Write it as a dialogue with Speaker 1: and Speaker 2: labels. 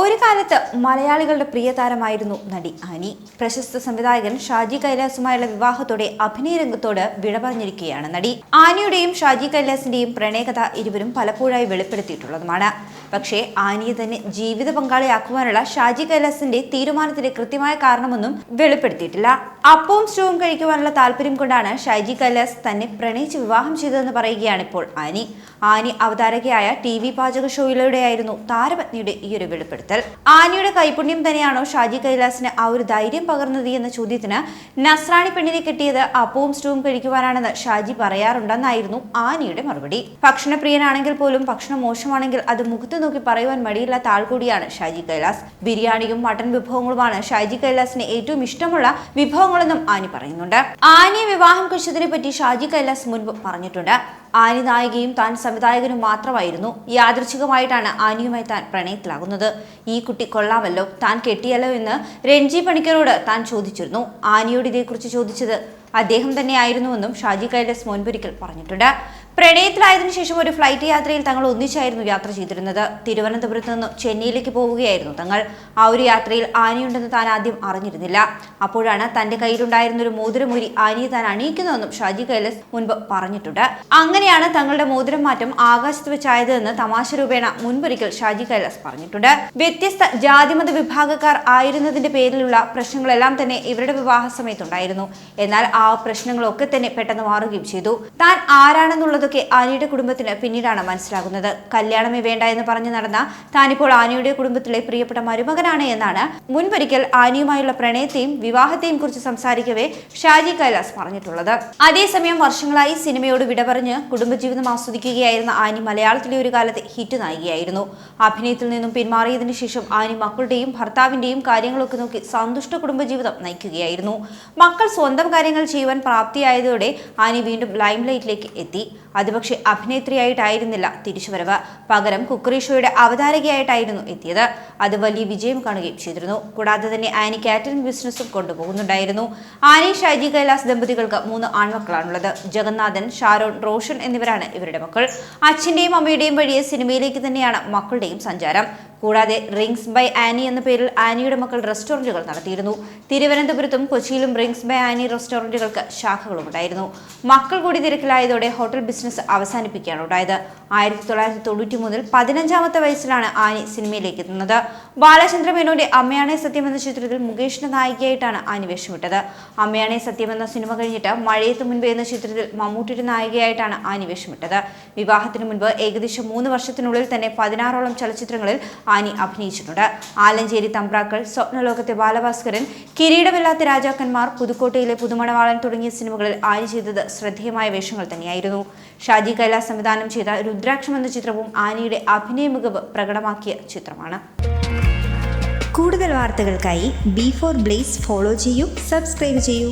Speaker 1: ഒരു കാലത്ത് മലയാളികളുടെ പ്രിയതാരമായിരുന്നു നടി ആനി. പ്രശസ്ത സംവിധായകൻ ഷാജി കൈലാസുമായുള്ള വിവാഹത്തോടെ അഭിനയ രംഗത്തോട് വിട പറഞ്ഞിരിക്കുകയാണ് നടി. ആനിയുടെയും ഷാജി കൈലാസിന്റെയും പ്രണയകഥ ഇരുവരും പലപ്പോഴായി വെളിപ്പെടുത്തിയിട്ടുള്ളതുമാണ്. പക്ഷേ ആനിയെ തന്നെ ജീവിത പങ്കാളിയാക്കുവാനുള്ള ഷാജി കൈലാസിന്റെ തീരുമാനത്തിന്റെ കൃത്യമായ കാരണമൊന്നും വെളിപ്പെടുത്തിയിട്ടില്ല. അപ്പവും സ്റ്റൂവും കഴിക്കുവാനുള്ള താല്പര്യം കൊണ്ടാണ് ഷാജി കൈലാസ് തന്നെ പ്രണയിച്ച് വിവാഹം ചെയ്തതെന്ന് പറയുകയാണ് ഇപ്പോൾ ആനി. ആനി അവതാരകയായ TV പാചക ഷോയിലൂടെയായിരുന്നു താരപത്നിയുടെ ഈ ഒരു വെളിപ്പെടുത്തൽ. ആനിയുടെ കൈപുണ്യം തന്നെയാണോ ഷാജി കൈലാസിന് ആ ഒരു ധൈര്യം പകർന്നത് എന്ന ചോദ്യത്തിന് നസ്രാണി പെണ്ണിനെ കെട്ടിയത് അപ്പവും സ്റ്റൂവും കഴിക്കുവാനാണെന്ന് ഷാജി പറയാറുണ്ടെന്നായിരുന്നു ആനിയുടെ മറുപടി. ഭക്ഷണപ്രിയനാണെങ്കിൽ പോലും ഭക്ഷണം മോശമാണെങ്കിൽ അത് മുഖത്ത് നോക്കി പറയുവാൻ മടിയില്ലാത്ത ആൾ കൂടിയാണ് ഷാജി കൈലാസ്. ബിരിയാണിയും മട്ടൻ വിഭവങ്ങളുമാണ് ഷാജി കൈലാസിന് ഏറ്റവും ഇഷ്ടമുള്ള വിഭവങ്ങളെന്നും ആനി പറയുന്നുണ്ട്. ആനിയെ വിവാഹം കഴിച്ചതിനെ പറ്റി ഷാജി കൈലാസ് മുൻപ് പറഞ്ഞിട്ടുണ്ട്. ആനി നായികയും താൻ സംവിധായകനും മാത്രമായിരുന്നു. യാദൃച്ഛികമായിട്ടാണ് ആനിയുമായി താൻ പ്രണയത്തിലാകുന്നത്. ഈ കുട്ടി കൊള്ളാമല്ലോ, താൻ കെട്ടിയല്ലോ എന്ന് രഞ്ജി പണിക്കരോട് താൻ ചോദിച്ചിരുന്നു. ആനിയോട് ഇതേക്കുറിച്ച് ചോദിച്ചത് അദ്ദേഹം തന്നെയായിരുന്നുവെന്നും ഷാജി കൈലാസ് മുൻപൊരിക്കൽ പറഞ്ഞിട്ടുണ്ട്. പ്രണയത്തിലായതിനു ശേഷം ഒരു ഫ്ലൈറ്റ് യാത്രയിൽ തങ്ങൾ ഒന്നിച്ചായിരുന്നു യാത്ര ചെയ്തിരുന്നത്. തിരുവനന്തപുരത്ത് നിന്നും ചെന്നൈയിലേക്ക് പോവുകയായിരുന്നു തങ്ങൾ. ആ ഒരു യാത്രയിൽ ആനിയുണ്ടെന്ന് താൻ ആദ്യം അറിഞ്ഞിരുന്നില്ല. അപ്പോഴാണ് തന്റെ കയ്യിലുണ്ടായിരുന്ന ഒരു മോതിരമൂരി ആനിയെ താൻ അണിയിക്കുന്നതെന്നും ഷാജി കൈലാസ് മുൻപ് പറഞ്ഞിട്ടുണ്ട്. അങ്ങനെയാണ് തങ്ങളുടെ മോതിരം മാറ്റം ആകാശത്ത് വെച്ചായതെന്ന് തമാശ രൂപേണ മുൻപൊരിക്കൽ ഷാജി കൈലാസ് പറഞ്ഞിട്ടുണ്ട്. വ്യത്യസ്ത ജാതിമത വിഭാഗക്കാർ ആയിരുന്നതിന്റെ പേരിലുള്ള പ്രശ്നങ്ങളെല്ലാം തന്നെ ഇവരുടെ വിവാഹ സമയത്തുണ്ടായിരുന്നു. എന്നാൽ ആ പ്രശ്നങ്ങളൊക്കെ തന്നെ പെട്ടെന്ന് മാറുകയും ചെയ്തു. താൻ ആരാണെന്നുള്ളത് ആനിയുടെ കുടുംബത്തിന് പിന്നീടാണ് മനസ്സിലാകുന്നത്. കല്യാണമേ വേണ്ട എന്ന് പറഞ്ഞു നടന്ന താനിപ്പോൾ ആനിയുടെ കുടുംബത്തിലെ പ്രിയപ്പെട്ട മരുമകനാണ് എന്നാണ് മുൻപൊരിക്കൽ ആനിയുമായുള്ള പ്രണയത്തെയും വിവാഹത്തെയും കുറിച്ച് സംസാരിക്കവേ ഷാജി കൈലാസ് പറഞ്ഞിട്ടുള്ളത്. അതേസമയം വർഷങ്ങളായി സിനിമയോട് വിട പറഞ്ഞ് കുടുംബജീവിതം ആസ്വദിക്കുകയായിരുന്ന ആനി മലയാളത്തിലെ ഒരു കാലത്തെ ഹിറ്റ് നായികയായിരുന്നു. അഭിനയത്തിൽ നിന്നും പിന്മാറിയതിനു ശേഷം ആനി മക്കളുടെയും ഭർത്താവിന്റെയും കാര്യങ്ങളൊക്കെ നോക്കി സന്തുഷ്ട കുടുംബജീവിതം നയിക്കുകയായിരുന്നു. മക്കൾ സ്വന്തം കാര്യങ്ങൾ ചെയ്യുവാൻ പ്രാപ്തിയായതോടെ ആനി വീണ്ടും ലൈംലൈറ്റിലേക്ക് എത്തി. അത് പക്ഷേ അഭിനേത്രിയായിട്ടായിരുന്നില്ല തിരിച്ചുവരവ്. പകരം കുക്കറി ഷോയുടെ അവതാരകയായിട്ടായിരുന്നു എത്തിയത്. അത് വലിയ വിജയം കാണുകയും ചെയ്തിരുന്നു. കൂടാതെ തന്നെ ആനി കാറ്ററിംഗ് ബിസിനസ്സും കൊണ്ടുപോകുന്നുണ്ടായിരുന്നു. ആനി ഷാജി കൈലാസ് ദമ്പതികൾക്ക് 3 ആൺമക്കളാണുള്ളത്. ജഗന്നാഥൻ, ഷാരോൺ, റോഷൻ എന്നിവരാണ് ഇവരുടെ മക്കൾ. അച്ഛന്റെയും അമ്മയുടെയും വഴിയെ സിനിമയിലേക്ക് തന്നെയാണ് മക്കളുടെയും സഞ്ചാരം. കൂടാതെ റിങ്സ് ബൈ ആനി എന്ന പേരിൽ ആനിയുടെ മക്കൾ റെസ്റ്റോറന്റുകൾ നടത്തിയിരുന്നു. തിരുവനന്തപുരത്തും കൊച്ചിയിലും റിങ്സ് ബൈ ആനി റെസ്റ്റോറന്റുകൾക്ക് ശാഖകളുണ്ടായിരുന്നു. മക്കൾ കൂടി തിരക്കിലായതോടെ ഹോട്ടൽ ബിസിനസ് അവസാനിപ്പിക്കുകയാണ് ഉണ്ടായത്. 1993 15ാമത്തെ വയസ്സിലാണ് ആനി സിനിമയിലേക്ക് എത്തുന്നത്. ബാലചന്ദ്ര മേനോന്റെ അമ്മയാണേ സത്യം എന്ന ചിത്രത്തിൽ മുകേഷിന്റെ നായികയായിട്ടാണ് ആനി വേഷമിട്ടത്. അമ്മയാണേ സത്യം എന്ന സിനിമ കഴിഞ്ഞിട്ട് മഴയത്ത് മുൻപ് എന്ന ചിത്രത്തിൽ മമ്മൂട്ടിയുടെ നായികയായിട്ടാണ് ആനി വേഷമിട്ടത്. വിവാഹത്തിന് മുൻപ് ഏകദേശം 3 വർഷത്തിനുള്ളിൽ തന്നെ 16ഓളം ചലച്ചിത്രങ്ങളിൽ ആനി അഭിനയിച്ചിട്ടുണ്ട്. ആലഞ്ചേരി തമ്പ്രാക്കൾ, സ്വപ്നലോകത്തെ ബാലഭാസ്കരൻ, കിരീടമില്ലാത്ത രാജാക്കന്മാർ, പുതുക്കോട്ടയിലെ പുതുമണവാളൻ തുടങ്ങിയ സിനിമകളിൽ ആനി ചെയ്തത് ശ്രദ്ധേയമായ വേഷങ്ങൾ തന്നെയായിരുന്നു. ഷാജി കൈലാസ് സംവിധാനം ചെയ്ത രുദ്രാക്ഷം എന്ന ചിത്രവും ആനിയുടെ അഭിനയ മികവ് പ്രകടമാക്കിയ ചിത്രമാണ്.
Speaker 2: കൂടുതൽ വാർത്തകൾക്കായി B4 Blaze ഫോളോ ചെയ്യൂ, സബ്സ്ക്രൈബ് ചെയ്യൂ.